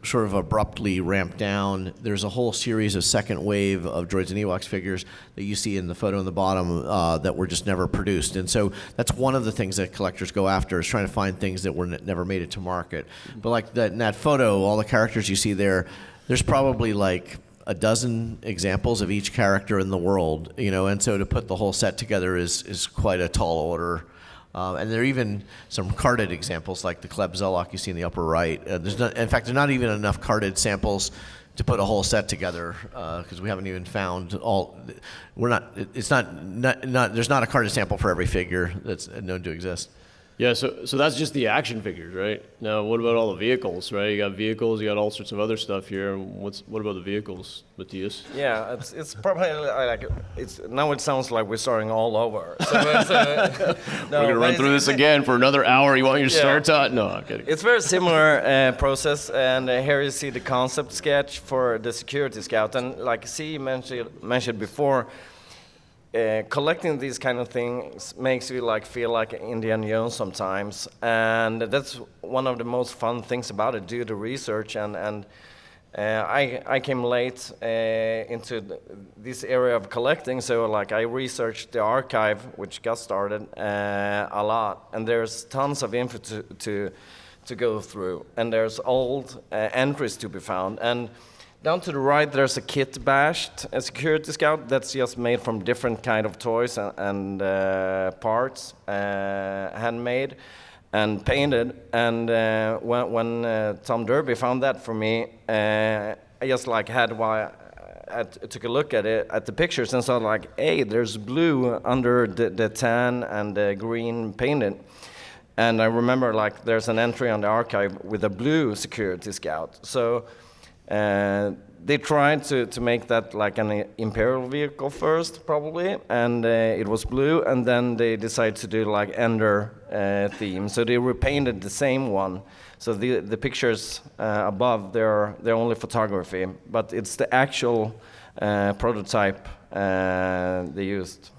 sort of abruptly ramped down, there's a whole series of second wave of Droids and Ewoks figures that you see in the photo in the bottom that were just never produced. And so that's one of the things that collectors go after, is trying to find things that were never made it to market. But like in that photo, all the characters you see there's probably like a dozen examples of each character in the world, and so to put the whole set together is quite a tall order. And there are even some carded examples, like the Kleb Zelok you see in the upper right. In fact, there's not even enough carded samples to put a whole set together because we haven't even found all. There's not a carded sample for every figure that's known to exist. Yeah, so that's just the action figures, right? Now, what about all the vehicles, right? You got vehicles, you got all sorts of other stuff here. What about the vehicles, Matthias? Yeah, it's probably now it sounds like we're starting all over. So we're gonna run through this again for another hour. You want me to start? No, I'm kidding. It's very similar process, and here you see the concept sketch for the Security Scout, and like C mentioned before. Collecting these kind of things makes you feel like Indiana Jones sometimes, and that's one of the most fun things about it. Do the research, and I came late into this area of collecting, so I researched the archive, which Gus started a lot, and there's tons of info to go through, and there's old entries to be found. And down to the right, there's a kit bashed a Security Scout that's just made from different kind of toys and parts, handmade and painted. And when Tom Derby found that for me, I just I took a look at it, at the pictures, and saw hey, there's blue under the tan and the green painted. And I remember there's an entry on the archive with a blue Security Scout. So. They tried to make that an Imperial vehicle first, probably, and it was blue, and then they decided to do Ender theme. So they repainted the same one. So the pictures above, they're only photography, but it's the actual prototype they used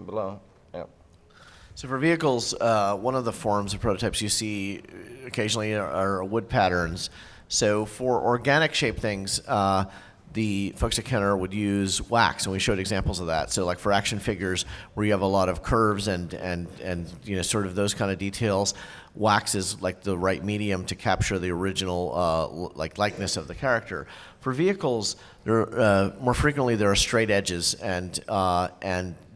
below. Yeah. So for vehicles, one of the forms of prototypes you see occasionally are wood patterns. So for organic shaped things, the folks at Kenner would use wax, and we showed examples of that. So like for action figures where you have a lot of curves and sort of those kind of details, wax is like the right medium to capture the original likeness of the character. For vehicles, more frequently there are straight edges, and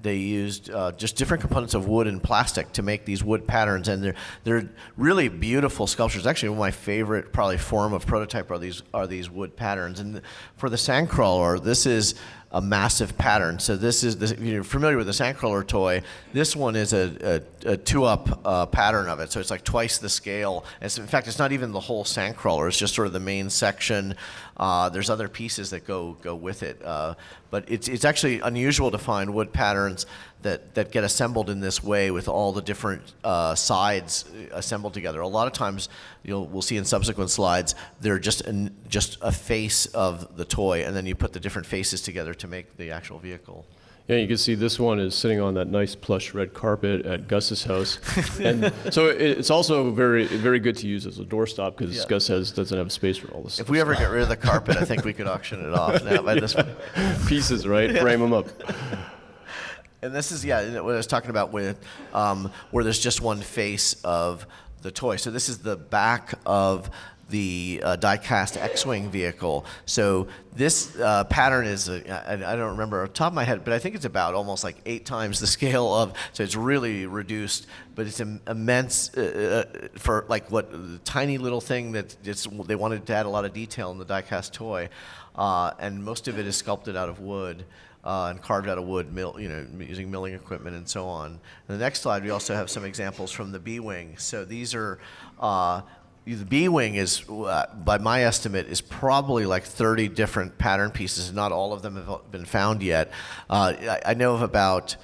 they used just different components of wood and plastic to make these wood patterns, and they're really beautiful sculptures. Actually, one of my favorite probably form of prototype are these wood patterns. And for the Sandcrawler, this is a massive pattern. So if you're familiar with the Sandcrawler toy, this one is a 2-up pattern of it. So it's like twice the scale. In fact, it's not even the whole Sandcrawler. It's just sort of the main section. There's other pieces that go with it. But it's actually unusual to find wood patterns that get assembled in this way with all the different sides assembled together. A lot of times, we'll see in subsequent slides, they're just a face of the toy, and then you put the different faces together to make the actual vehicle. Yeah, you can see this one is sitting on that nice plush red carpet at Gus's house. And so it's also very, very good to use as a doorstop because Gus doesn't have space for all this stuff. If we ever get rid of the carpet, I think we could auction it off now by this point. Pieces, right? Yeah. Frame them up. And this is, what I was talking about with where there's just one face of the toy. So this is the back of the die-cast X-Wing vehicle. So this pattern is, I don't remember off the top of my head, but I think it's about almost like 8 times the scale of, so it's really reduced, but it's immense for like tiny little thing that they wanted to add a lot of detail in the die-cast toy. And most of it is sculpted out of wood. And carved out of wood, using milling equipment and so on. In the next slide, we also have some examples from the B-Wing. So these are, the B-Wing is, by my estimate, is probably like 30 different pattern pieces. Not all of them have been found yet. I know of about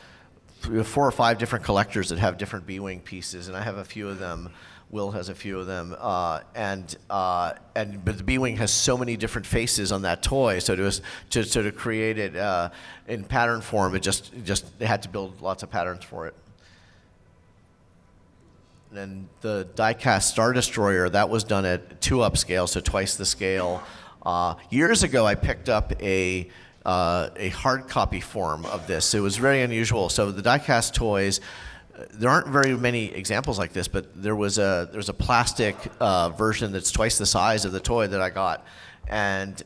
4 or 5 different collectors that have different B-Wing pieces, and I have a few of them. Will has a few of them, but the B-Wing has so many different faces on that toy. So to create it in pattern form, they had to build lots of patterns for it. And then the die-cast Star Destroyer, that was done at 2-up scale, so twice the scale. Years ago, I picked up a hard copy form of this. It was very unusual. So the die-cast toys. There aren't very many examples like this, but there's a plastic version that's twice the size of the toy that I got, and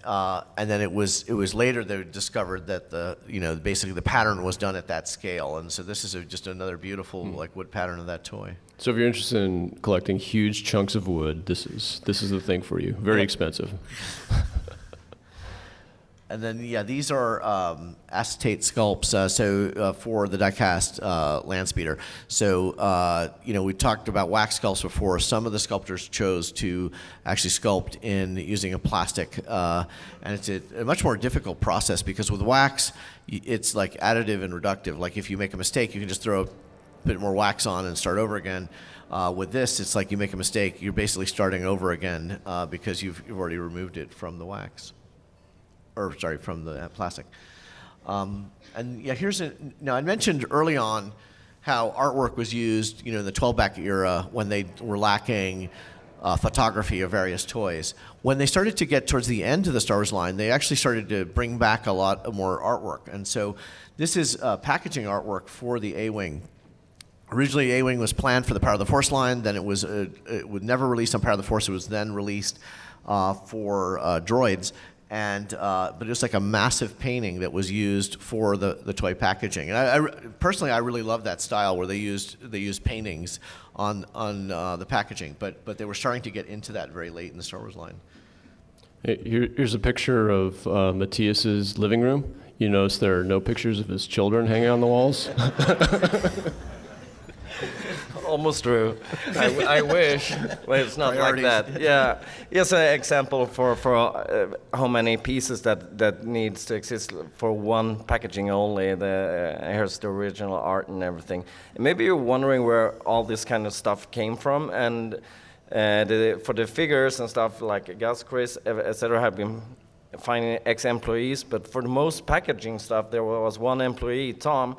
then it was later they discovered that basically the pattern was done at that scale, and so this is just another beautiful like wood pattern of that toy. So if you're interested in collecting huge chunks of wood, this is the thing for you. Very expensive. And then, these are acetate sculpts, for the die-cast land speeder. So, we talked about wax sculpts before. Some of the sculptors chose to actually sculpt in using a plastic, and it's a much more difficult process because with wax, it's like additive and reductive. Like if you make a mistake, you can just throw a bit more wax on and start over again. With this, it's like you make a mistake, you're basically starting over again because you've already removed it from the wax. From the plastic. Now I mentioned early on how artwork was used, in the 12-back era when they were lacking photography of various toys. When they started to get towards the end of the Star Wars line, they actually started to bring back a lot more artwork. And so this is packaging artwork for the A-Wing. Originally, A-Wing was planned for the Power of the Force line. Then it was never released on Power of the Force. It was then released for droids. But it was like a massive painting that was used for the toy packaging. And I personally really love that style where they used paintings on the packaging. But they were starting to get into that very late in the Star Wars line. Here's a picture of Matthias's living room. You notice there are no pictures of his children hanging on the walls. Almost true. I wish, but it's not Priorities. like that. Yeah, here's an example for how many pieces that needs to exist for one packaging only. Here's the original art and everything. And maybe you're wondering where all this kind of stuff came from, and for the figures and stuff like Gus, Chris, etc. have been finding ex-employees, but for the most packaging stuff, there was one employee, Tom.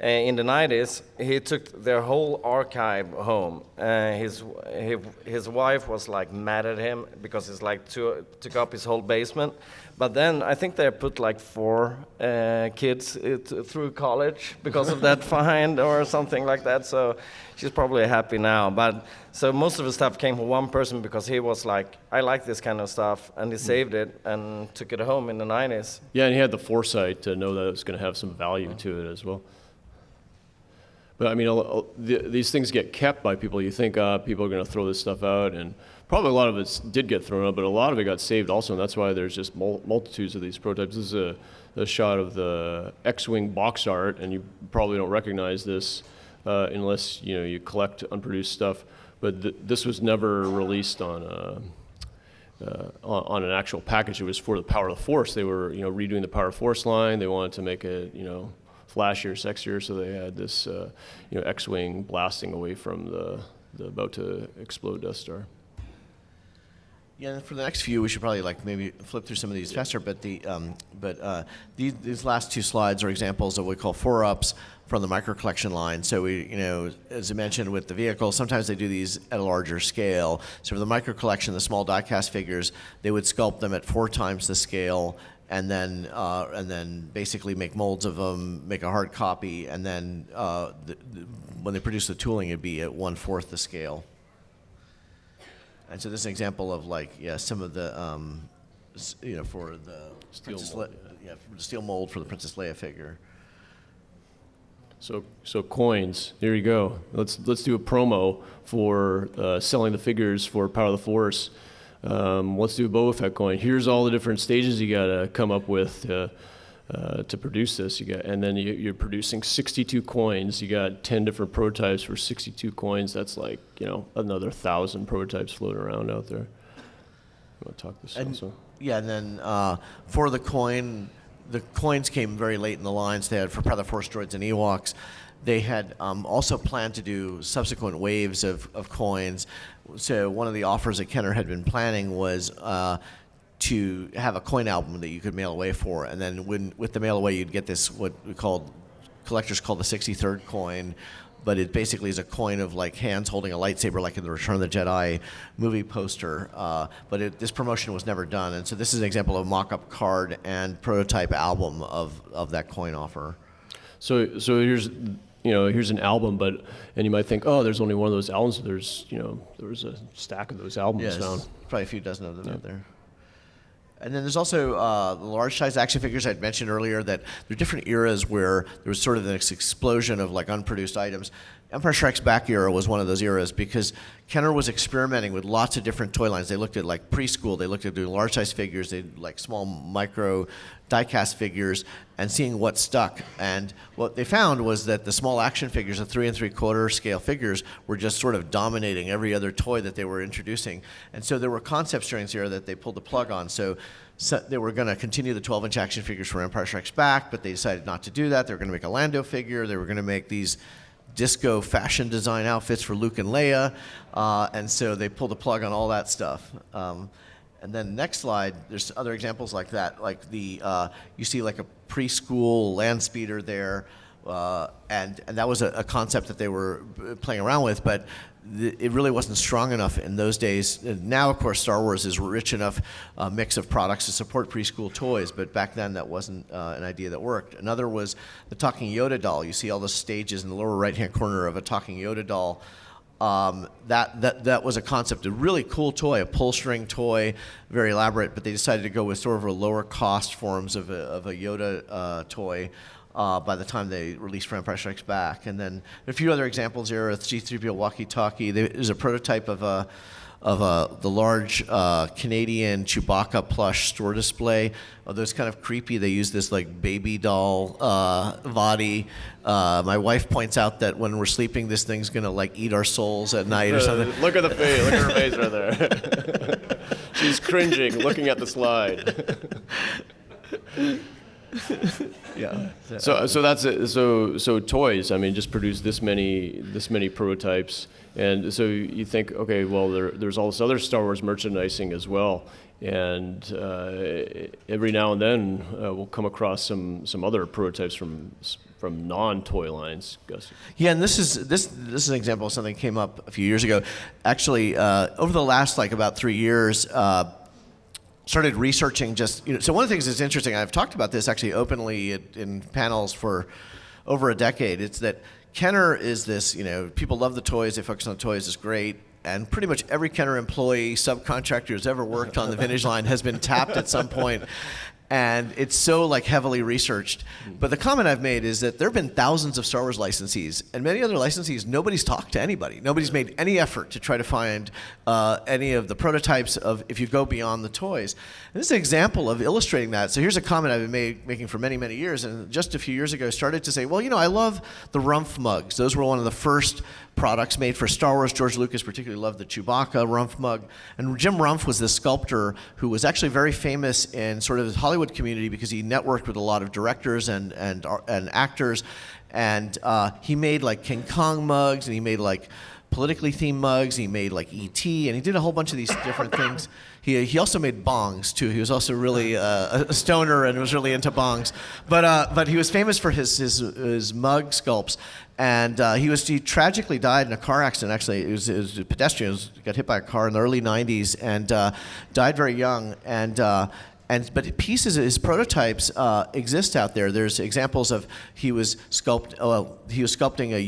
in the 90s, he took their whole archive home. His wife was like mad at him because it's like took up his whole basement. But then I think they put like 4 kids through college because of that find or something like that. So she's probably happy now. But so most of the stuff came from one person because he was like, I like this kind of stuff, and he saved it and took it home in the 90s. Yeah, and he had the foresight to know that it was going to have some value to it as well. But I mean, these things get kept by people. You think people are going to throw this stuff out, and probably a lot of it did get thrown out, but a lot of it got saved also, and that's why there's just multitudes of these prototypes. This is a shot of the X-Wing box art, and you probably don't recognize this unless you collect unproduced stuff. But this was never released on an actual package. It was for the Power of the Force. They were redoing the Power of the Force line. They wanted to make it flashier, sexier, so they had this X-Wing blasting away from the about to explode Death Star. Yeah, and for the next few, we should probably maybe flip through some of these faster. But these last 2 slides are examples of what we call 4-ups from the micro collection line. So we, as I mentioned with the vehicle, sometimes they do these at a larger scale. So for the micro collection, the small die-cast figures, they would sculpt them at 4 times the scale, and then basically make molds of them, make a hard copy, and then when they produce the tooling, it'd be at 1/4 the scale. And so this is an example of some of the for the Steel Princess mold, for the steel mold for the Princess Leia figure. So coins. Here you go. Let's do a promo for selling the figures for Power of the Force. Let's do a Boba Fett coin. Here's all the different stages you gotta come up with to produce this. And then you're producing 62 coins. You got 10 different prototypes for 62 coins. That's another 1,000 prototypes floating around out there. You want to talk this also? Yeah, and then for the coins came very late in the lines. They had for Power of the Force droids and Ewoks. They had also planned to do subsequent waves of coins. So one of the offers that Kenner had been planning was to have a coin album that you could mail away for, and then with the mail away, you'd get this what collectors call the 63rd coin, but it basically is a coin of hands holding a lightsaber, like in the Return of the Jedi movie poster. But this promotion was never done, and so this is an example of mock-up card and prototype album of that coin offer. So here's an album, and you might think, oh, there's only one of those albums. There was a stack of those albums found. Probably a few dozen of them out there. And then there's also the large size action figures I'd mentioned earlier, that there are different eras where there was sort of this explosion of unproduced items. Empire Strikes Back era was one of those eras because Kenner was experimenting with lots of different toy lines. They looked at preschool, they looked at doing large size figures, they small micro die-cast figures, and seeing what stuck. And what they found was that the small action figures, the 3 3/4 scale figures, were just sort of dominating every other toy that they were introducing. And so there were concepts during this era that they pulled the plug on. So they were going to continue the 12-inch action figures for Empire Strikes Back, but they decided not to do that. They were going to make a Lando figure. They were going to make these disco fashion design outfits for Luke and Leia, and so they pulled the plug on all that stuff. And then next slide, there's other examples like that, you see a preschool land speeder there, and that was a concept that they were playing around with, but it really wasn't strong enough in those days. Now, of course, Star Wars is rich enough mix of products to support preschool toys, but back then that wasn't an idea that worked. Another was the talking Yoda doll. You see all the stages in the lower right-hand corner of a talking Yoda doll. That was a concept, a really cool toy, a pull string toy, very elaborate, but they decided to go with sort of a lower cost forms of a Yoda toy. By the time they released for Empire Strikes Back. And then a few other examples here, a C-3PO walkie-talkie. There's a prototype of the large Canadian Chewbacca plush store display. Although it's kind of creepy, they use this baby doll body. My wife points out that when we're sleeping, this thing's gonna eat our souls at night or something. Look at the face. Look at her face right there. She's cringing, looking at the slide. Yeah. So that's it. So toys. I mean, just produce this many prototypes, and so you think, okay, well, there's all this other Star Wars merchandising as well, and every now and then we'll come across some other prototypes from non-toy lines. Gus. Yeah, and this is an example of something that came up a few years ago. Actually, over the last about 3 years. Started researching so one of the things that's interesting, I've talked about this actually openly in panels for over a decade, it's that Kenner is this, people love the toys, they focus on the toys, it's great, and pretty much every Kenner employee, subcontractor who's ever worked on the vintage line has been tapped at some point. And it's so heavily researched. But the comment I've made is that there have been thousands of Star Wars licensees, and many other licensees, nobody's talked to anybody. Nobody's made any effort to try to find any of the prototypes of if you go beyond the toys. And this is an example of illustrating that. So here's a comment I've been making for many, many years, and just a few years ago started to say, well, I love the Rumph mugs. Those were one of the first products made for Star Wars. George Lucas particularly loved the Chewbacca Rumph mug. And Jim Rumph was this sculptor who was actually very famous in sort of the Hollywood community because he networked with a lot of directors and actors. And he made King Kong mugs, and he made politically themed mugs. He made E.T., and he did a whole bunch of these different things. He also made bongs too. He was also really a stoner and was really into bongs. But he was famous for his mug sculpts. And he tragically died in a car accident. Actually, it was a pedestrian. He got hit by a car in the early '90s and died very young. But pieces of his prototypes exist out there. There's examples of he was sculpting a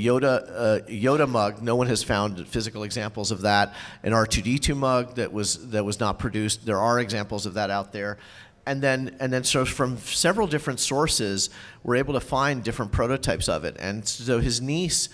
Yoda mug. No one has found physical examples of that. An R2D2 mug that was not produced. There are examples of that out there. And then so from several different sources, we're able to find different prototypes of it. And so his niece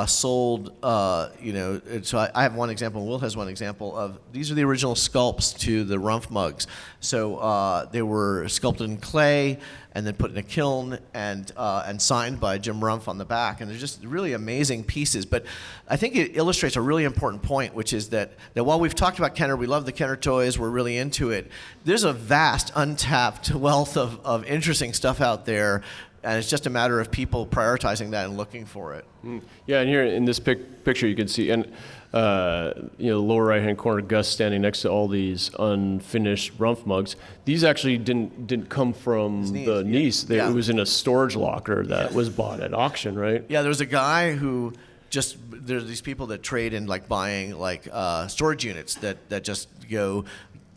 sold, so I have one example, and Will has one example of, these are the original sculpts to the Rumph mugs. So they were sculpted in clay and then put in a kiln and signed by Jim Rumph on the back. And they're just really amazing pieces. But I think it illustrates a really important point, which is that while we've talked about Kenner, we love the Kenner toys, we're really into it, there's a vast, untapped wealth of interesting stuff out there. And it's just a matter of people prioritizing that and looking for it. Yeah, and here in this picture you can see, and the lower right-hand corner, Gus standing next to all these unfinished Rumph mugs. These actually didn't come from the niece. It was in a storage locker that was bought at auction, right? Yeah, there was a guy who there's these people that trade in buying storage units that just go,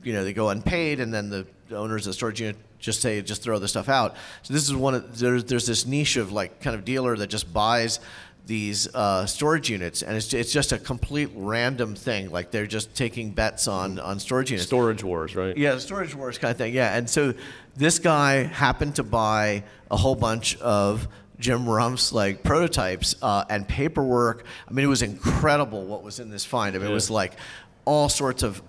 they go unpaid, and then the owners of the storage unit just throw the stuff out. So this is there's this niche of kind of dealer that just buys these storage units, and it's just a complete random thing. They're just taking bets on storage units. Storage wars, right? Yeah, storage wars kind of thing. Yeah, and so this guy happened to buy a whole bunch of Jim Rumph's prototypes and paperwork. I mean, it was incredible what was in this find. I mean, it was all sorts of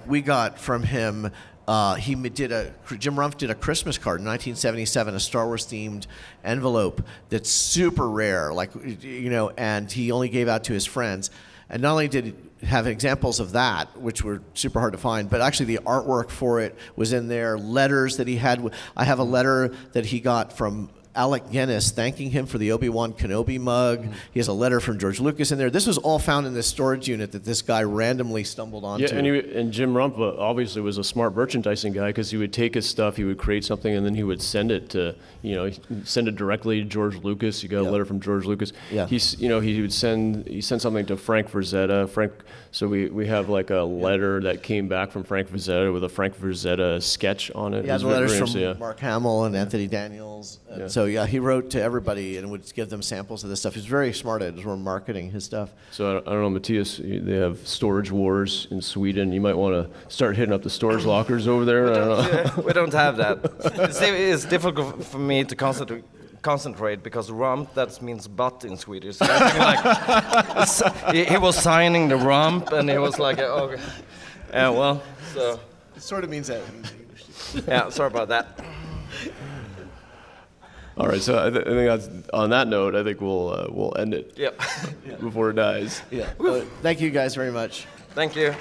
we got from him. Jim Rumph did a Christmas card in 1977, a Star Wars themed envelope that's super rare, and he only gave out to his friends. And not only did he have examples of that, which were super hard to find, but actually the artwork for it was in there, letters that he had. I have a letter that he got from Alec Guinness thanking him for the Obi-Wan Kenobi mug. He has a letter from George Lucas in there. This was all found in this storage unit that this guy randomly stumbled onto. Yeah, and Jim Rumph obviously was a smart merchandising guy because he would take his stuff, he would create something, and then he would send it to, send it directly to George Lucas. You got a letter from George Lucas. Yeah. He sent something to Frank Frazetta. So we have a letter that came back from Frank Frazetta with a Frank Frazetta sketch on it. Yeah, the letters from Mark Hamill and Anthony Daniels. So he wrote to everybody and would give them samples of this stuff. He's very smart at marketing his stuff. So I don't know, Matthias, they have storage wars in Sweden. You might want to start hitting up the storage lockers over there. We don't have that. It's difficult for me to concentrate because Rumph, that means butt in Swedish. So he was signing the Rumph, and he was so. It sort of means that. Yeah, sorry about that. All right, so I think that's, on that note, I think we'll end it. Yep. Before it dies. Yeah. Thank you guys very much. Thank you.